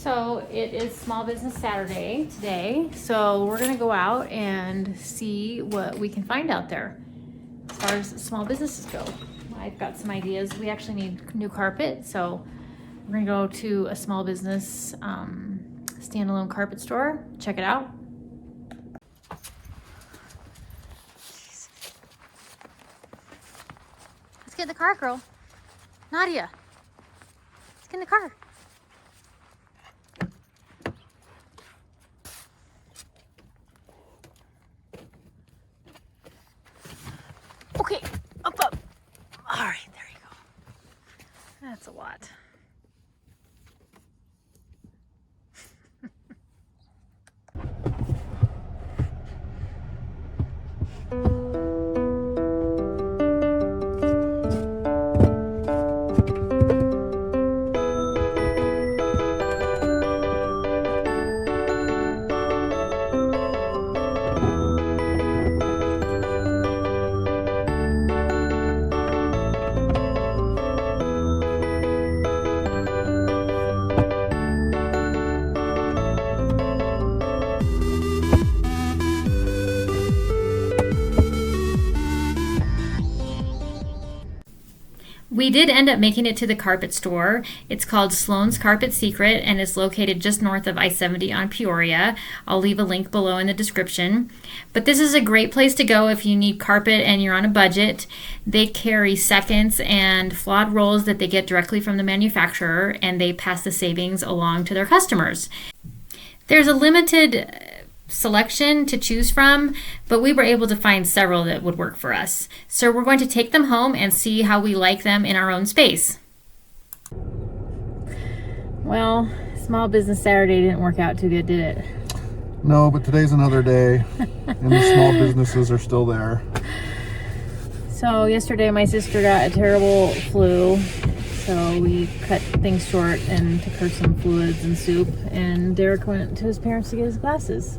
So it is Small Business Saturday today, so we're gonna go out and see what we can find out there as far as small businesses go. I've got some ideas. We actually need new carpet, so we're gonna go to a small business standalone carpet store, check it out. Let's get in the car, girl. Nadia, let's get in the car. Okay, up. All right, there you go. That's a lot. We did end up making it to the carpet store. It's called Sloan's Carpet Secret and is located just north of I-70 on Peoria. I'll leave a link below in the description. But this is a great place to go if you need carpet and you're on a budget. They carry seconds and flawed rolls that they get directly from the manufacturer, and they pass the savings along to their customers. There's a limited selection to choose from, but we were able to find several that would work for us. So we're going to take them home and see how we like them in our own space. Well, Small Business Saturday didn't work out too good, did it? No, but today's another day and the small businesses are still there. So yesterday my sister got a terrible flu, so we cut things short and took her some fluids and soup, and Derek went to his parents to get his glasses.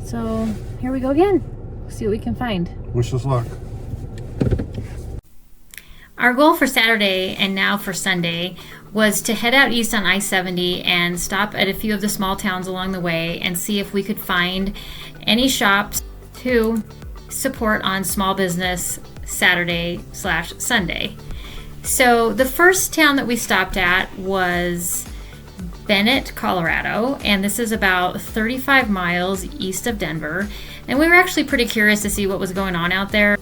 So here we go again. See what we can find. Wish us luck. Our goal for Saturday and now for Sunday was to head out east on I-70 and stop at a few of the small towns along the way and see if we could find any shops to support on Small Business Saturday/Sunday. So the first town that we stopped at was Bennett, Colorado, and this is about 35 miles east of Denver. And we were actually pretty curious to see what was going on out there,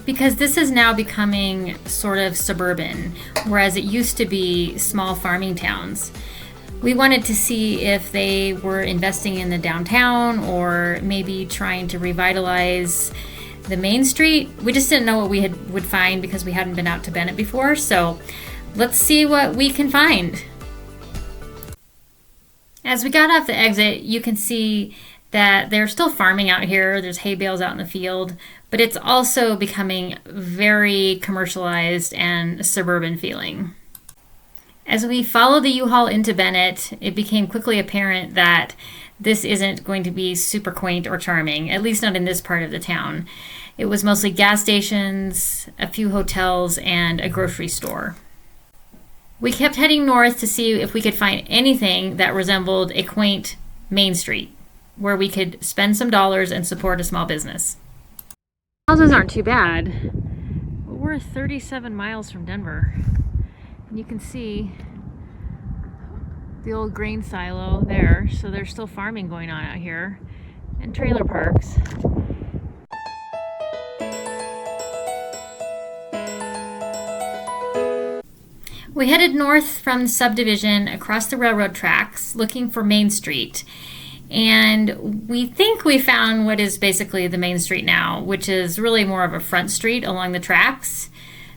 because this is now becoming sort of suburban, whereas it used to be small farming towns. We wanted to see if they were investing in the downtown or maybe trying to revitalize the main street. We just didn't know what we would find because we hadn't been out to Bennett before. So let's see what we can find. As we got off the exit, you can see that they're still farming out here. There's hay bales out in the field, but it's also becoming very commercialized and suburban feeling. As we followed the U-Haul into Bennett, it became quickly apparent that this isn't going to be super quaint or charming, at least not in this part of the town. It was mostly gas stations, a few hotels, and a grocery store. We kept heading north to see if we could find anything that resembled a quaint main street where we could spend some dollars and support a small business. Houses aren't too bad. We're 37 miles from Denver. And you can see the old grain silo there, so there's still farming going on out here, and trailer parks. We headed north from the subdivision across the railroad tracks looking for Main Street, and we think we found what is basically the main street now, which is really more of a front street along the tracks.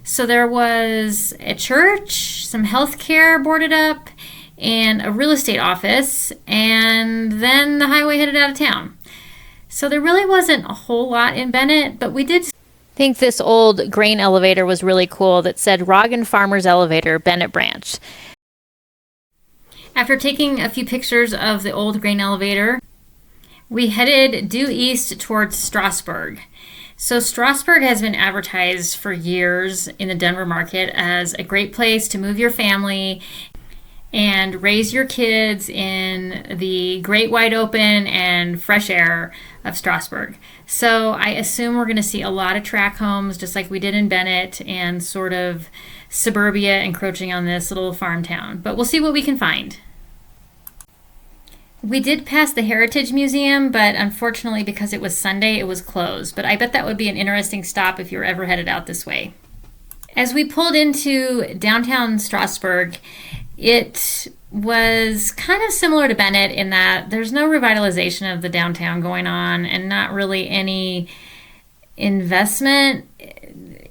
So there was a church, some healthcare boarded up, and a real estate office, and then the highway headed out of town. So there really wasn't a whole lot in Bennett, but we did think this old grain elevator was really cool that said Roggen Farmers Elevator, Bennett Branch. After taking a few pictures of the old grain elevator, we headed due east towards Strasburg. So Strasburg has been advertised for years in the Denver market as a great place to move your family and raise your kids in the great wide open and fresh air of Strasburg. So I assume we're going to see a lot of track homes just like we did in Bennett and sort of suburbia encroaching on this little farm town. But we'll see what we can find. We did pass the Heritage Museum, but unfortunately because it was Sunday, it was closed. But I bet that would be an interesting stop if you're ever headed out this way. As we pulled into downtown Strasburg, it was kind of similar to Bennett in that there's no revitalization of the downtown going on and not really any investment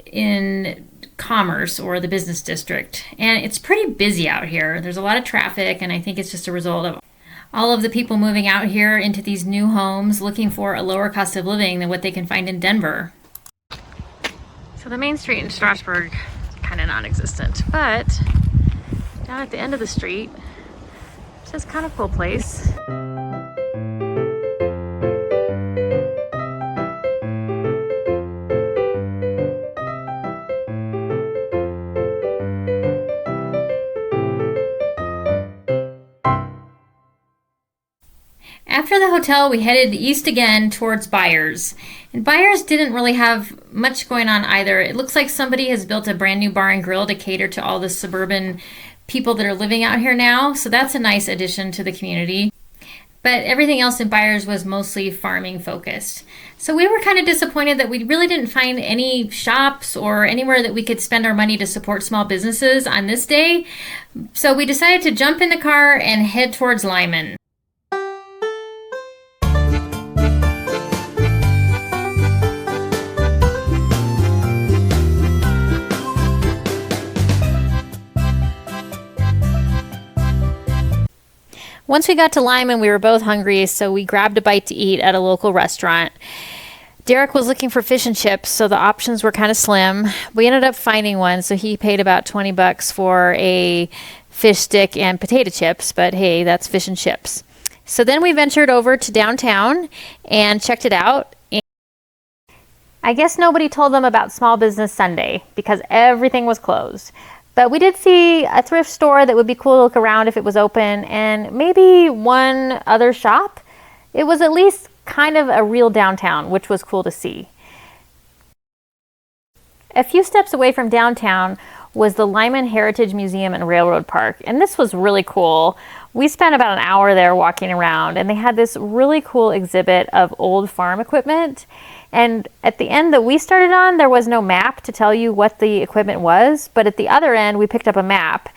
in commerce or the business district. And it's pretty busy out here. There's a lot of traffic, and I think it's just a result of all of the people moving out here into these new homes looking for a lower cost of living than what they can find in Denver. So the main street in Strasburg is kind of non-existent, but down at the end of the street, it's just kind of a cool place. After the hotel, we headed east again towards Byers. And Byers didn't really have much going on either. It looks like somebody has built a brand new bar and grill to cater to all the suburban people that are living out here now. So that's a nice addition to the community. But everything else in Byers was mostly farming focused. So we were kind of disappointed that we really didn't find any shops or anywhere that we could spend our money to support small businesses on this day. So we decided to jump in the car and head towards Lyman. Once we got to Lyman, we were both hungry, so we grabbed a bite to eat at a local restaurant. Derek was looking for fish and chips, so the options were kind of slim. We ended up finding one, so he paid about $20 for a fish stick and potato chips, but hey, that's fish and chips. So then we ventured over to downtown and checked it out. I guess nobody told them about Small Business Sunday because everything was closed. But we did see a thrift store that would be cool to look around if it was open, and maybe one other shop. It was at least kind of a real downtown, which was cool to see. A few steps away from downtown was the Lyman Heritage Museum and Railroad Park, and this was really cool. We spent about an hour there walking around, and they had this really cool exhibit of old farm equipment. And at the end that we started on, there was no map to tell you what the equipment was, but at the other end, we picked up a map,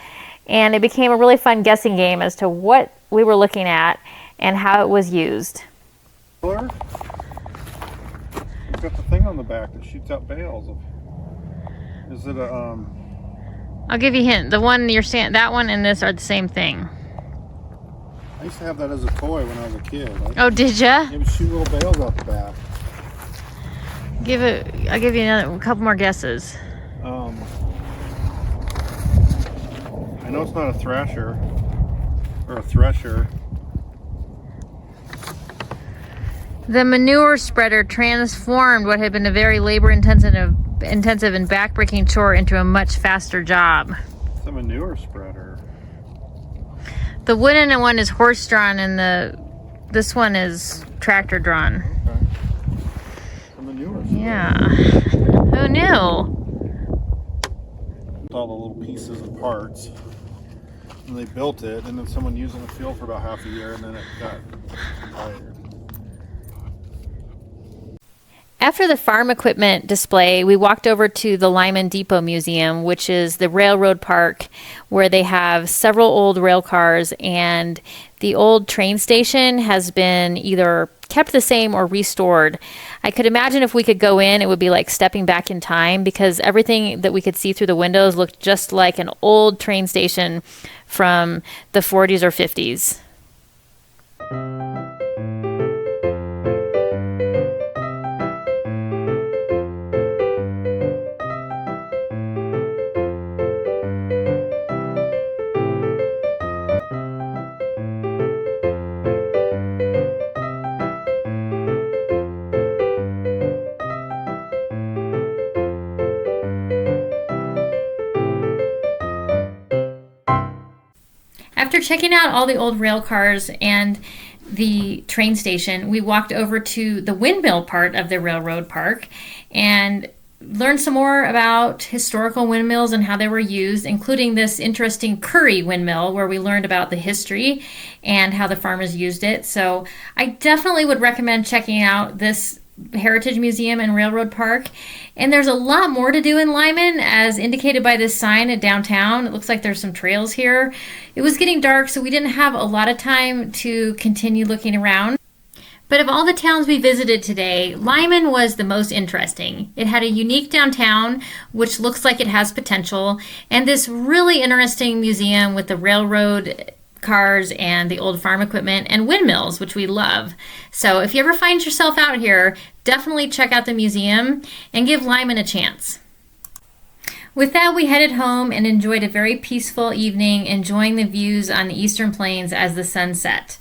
and it became a really fun guessing game as to what we were looking at and how it was used. You've got the thing on the back that shoots out bales of. Is it a I'll give you a hint. The one you're seeing, that one and this are the same thing. I used to have that as a toy when I was a kid. Oh, did ya? It would shoot little bales out the back. I'll give you a couple more guesses. I know it's not a thrasher or a thresher. The manure spreader transformed what had been a very labor-intensive and back-breaking chore into a much faster job. It's a manure spreader. The wooden one is horse-drawn, and this one is tractor-drawn. Okay. A manure spreader. Yeah. Who knew? All the little pieces and parts. And they built it, and then someone used it in the field for about half a year, and then it got tired. After the farm equipment display, we walked over to the Lyman Depot Museum, which is the railroad park where they have several old rail cars, and the old train station has been either kept the same or restored. I could imagine if we could go in, it would be like stepping back in time because everything that we could see through the windows looked just like an old train station from the 40s or 50s. after checking out all the old rail cars and the train station, we walked over to the windmill part of the railroad park and learned some more about historical windmills and how they were used, including this interesting Curry windmill where we learned about the history and how the farmers used it. So I definitely would recommend checking out this Heritage Museum and Railroad Park. And there's a lot more to do in Lyman, as indicated by this sign at downtown. It looks like there's some trails here. It was getting dark, so we didn't have a lot of time to continue looking around. But of all the towns we visited today, Lyman was the most interesting. It had a unique downtown, which looks like it has potential, and this really interesting museum with the railroad cars and the old farm equipment and windmills, which we love. So if you ever find yourself out here, definitely check out the museum and give Lyman a chance. With that, we headed home and enjoyed a very peaceful evening, enjoying the views on the Eastern Plains as the sun set.